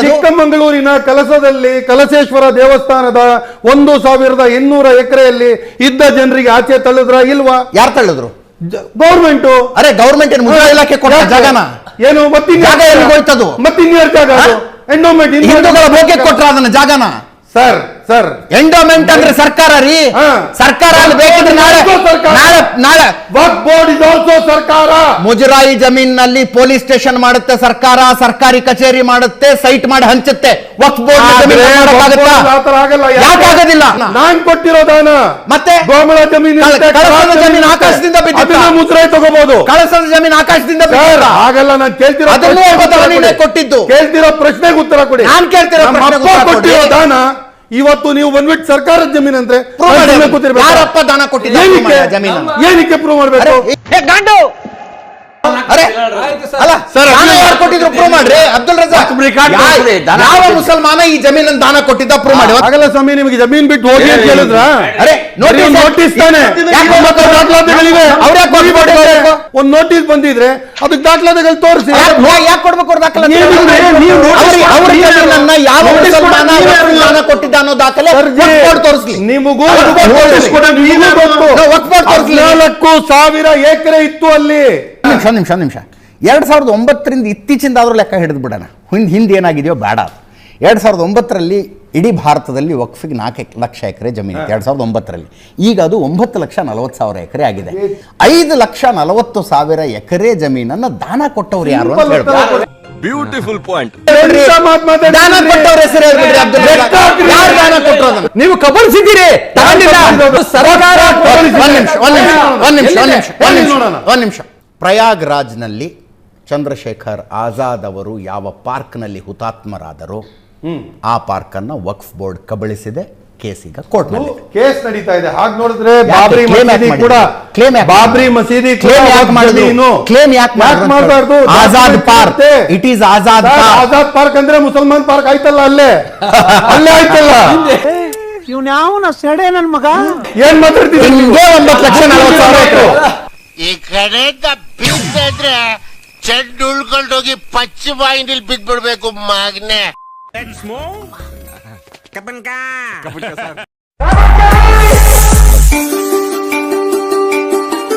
ಚಿಕ್ಕಮಗಳೂರಿನ ಕಲಸದಲ್ಲಿ ಕಲಸೇಶ್ವರ ದೇವಸ್ಥಾನದ 1,800 ಎಕರೆಯಲ್ಲಿ ಇದ್ದ ಜನರಿಗೆ ಆಚೆ ತಳ್ಳಿದ್ರ ಇಲ್ವಾ? ಯಾರು ತಳ್ಳಿದ್ರು? ಗೌರ್ಮೆಂಟ್. ಅರೆ ಗೌರ್ಮೆಂಟ್ ಏನು ಮುಜರಾಯಿ ಇಲಾಖೆ ಕೊಟ್ಟ ಜಾಗನ? ಏನು ಮತ್ತಿನ್ಯಾರ ಜಾಗ ಅದು? ಎಂಡೋಮೆಂಟ್ ಹಿಂದೂಗಳ ಬೋಕೆ ಕೊಟ್ರ ಅದನ್ನ ಜಾಗನ? ಸರ್ ಎಂಡೋಮೆಂಟ್ ಅಂದ್ರೆ ಸರ್ಕಾರ ರೀ. ಸರ್ಕಾರ ಅಲ್ಲಿ ಬೇಕಿದ್ರೆ ನಾಳೆ ವಕ್ಫ್ ಬೋರ್ಡ್ ಇಸ್ ಆಲ್ಸೋ ಸರ್ಕಾರ. ಮುಜರಾಯಿ ಜಮೀನಲ್ಲಿ ಪೊಲೀಸ್ ಸ್ಟೇಷನ್ ಮಾಡುತ್ತೆ ಸರ್ಕಾರ, ಸರ್ಕಾರಿ ಕಚೇರಿ ಮಾಡುತ್ತೆ, ಸೈಟ್ ಮಾಡಿ ಹಂಚುತ್ತೆ. ವಕ್ಫ್ ಬೋರ್ಡ್ ಯಾಕಾಗೋದಿಲ್ಲ? ನಾನ್ ಕೊಟ್ಟಿರೋ ದಾನ ಮತ್ತೆ ಗೋಮಳ ಜಮೀನು ಆಕಾಶದಿಂದ ಬಿದ್ದ ಮುಜರಾಯಿ ತಗೋಬಹುದು. ಕಳಸದ ಜಮೀನು ಆಕಾಶದಿಂದ ಹಾಗಲ್ಲ. ನಾನು ಕೇಳ್ತಿರೋ ಕೊಟ್ಟಿದ್ದು, ಕೇಳ್ತಿರೋ ಪ್ರಶ್ನೆಗೆ ಉತ್ತರ ಕೊಡಿ. ನಾನ್ ಕೊಟ್ಟಿರೋ ದಾನ ಇವತ್ತು ನೀವು ಬಂದ್ಬಿಟ್ಟು ಸರ್ಕಾರದ ಜಮೀನು ಅಂದ್ರೆ ಯಾರಪ್ಪ ದಾನ ಕೊಟ್ಟಿದ್ದ ಏನಕ್ಕೆ ಪ್ರೂವ್ ಮಾಡ್ಬೇಕು? ಕೊಟ್ಟಿದ್ರು ಪ್ರೂವ್ ಮಾಡ್ರಿ. ಅಬ್ದುಲ್ ರಜಾಕ್ ಯಾವ ಮುಸಲ್ಮಾನ ಈ ಜಮೀನನ್ನು ದಾನ ಕೊಟ್ಟಿದ್ದ ಪ್ರೂವ್ ಮಾಡಿ. ಆಗಲ್ಲ ಸ್ವಾಮಿ, ನಿಮಗೆ ಜಮೀನ್ ಬಿಟ್ಟು ಹೋಗಿ ಅಂತ ಹೇಳಿದ್ರ? ನೋಟಿಸ್ ತಾನೆ, ದಾಖಲಾತಿಗಳಿವೆ. ಒಂದು ನೋಟಿಸ್ ಬಂದಿದ್ರೆ ಅದಕ್ಕೆ ದಾಖಲಾತಿಗಳು ತೋರಿಸಿ. ಯಾಕೆ ಕೊಡ್ಬೇಕು ಅವ್ರ ದಾಖಲಾತಿ? ಯಾವ ಮುಸಲ್ಮಾನ ದಾನ ಕೊಟ್ಟಿದ್ದ ಅನ್ನೋ ದಾಖಲೆ ತೋರಿಸ್ಲಿ. ನಿಮಗೂ 14,000 ಎಕರೆ ಇತ್ತು ಅಲ್ಲಿ. ನಿಮಿಷ 2009ರಿಂದ ಇತ್ತೀಚಿಂದಾದ್ರೂ ಲೆಕ್ಕ ಹಿಡಿದು ಬಿಡೋಣ. ಹಿಂದೆ ಏನಾಗಿದೆಯೋ ಬೇಡ. 2009ರಲ್ಲಿ ಇಡೀ ಭಾರತದಲ್ಲಿ ವಕ್ಫಿಗೆ 4 ಲಕ್ಷ ಎಕರೆ ಜಮೀನು ಇತ್ತು 2009ರಲ್ಲಿ. ಈಗ ಅದು 9,40,000 ಎಕರೆ ಆಗಿದೆ. 5,40,000 ಎಕರೆ ಜಮೀನನ್ನ ದಾನ ಕೊಟ್ಟವ್ರು ಯಾರು ಅಂತ ಹೇಳ್ತಾರೆ. Beautiful point. ದಾನ ಕೊಟ್ಟವ್ರ ಹೆಸರು ಹೇಳ್ಬಿಡ್ರಿ ಅಬ್ದುಲ್ ರಜಾಕ್. ಯಾರು ದಾನ ಕೊಟ್ಟರು ಅದನ್ನ? ನೀವು ಕಬಳಿಸಿದ್ದೀರಿ. ಒಂದ್ ನಿಮಿಷ. ಪ್ರಯಾಗ್ರಾಜ್ನಲ್ಲಿ ಚಂದ್ರಶೇಖರ್ ಆಜಾದ್ ಅವರು ಯಾವ ಪಾರ್ಕ್ನಲ್ಲಿ ಹುತಾತ್ಮರಾದರು ಆ ಪಾರ್ಕ್ ಅನ್ನ ವಕ್ಫ್ ಬೋರ್ಡ್ ಕಬಳಿಸಿದೆ. ಕೇಸ್ ಈಗ ಕೋರ್ಟ್ ನಲ್ಲಿ ಕೇಸ್ ನಡೀತಾ ಇದೆ. ಹಾಗೆ ನೋಡಿದ್ರೆ ಬಾಬ್ರಿ ಮಸೀದಿ ಕೂಡ ಕ್ಲೇಮ್ ಯಾಕೆ ಮಾಡಬಾರ್ದು? Azad park, it is Azad park. Azad park ಅಂದ್ರೆ ಮುಸಲ್ಮಾನ್ ಪಾರ್ಕ್ ಆಯ್ತಲ್ಲ, ಅಲ್ಲೇ ಆಯ್ತಲ್ಲ. ಇವ್ನ ಯಾವನ ಸೆಡೆ ನನ್ ಮಗ ಏನ್ ಮಾತಾಡ್ತೀವಿ? 9,40,000 ಎಕರೆ ಈ ಕಡೆಯಿಂದ ಬಿದ್ದಿದ್ರೆ ಚೆಂಡು ಉಳ್ಕೊಂಡೋಗಿ ಪಚ್ಚ ಬಾಯಿನಲ್ಲಿ ಬಿದ್ಬಿಡ್ಬೇಕು ಮಗನೆ. ಕಪನ್ಕಾ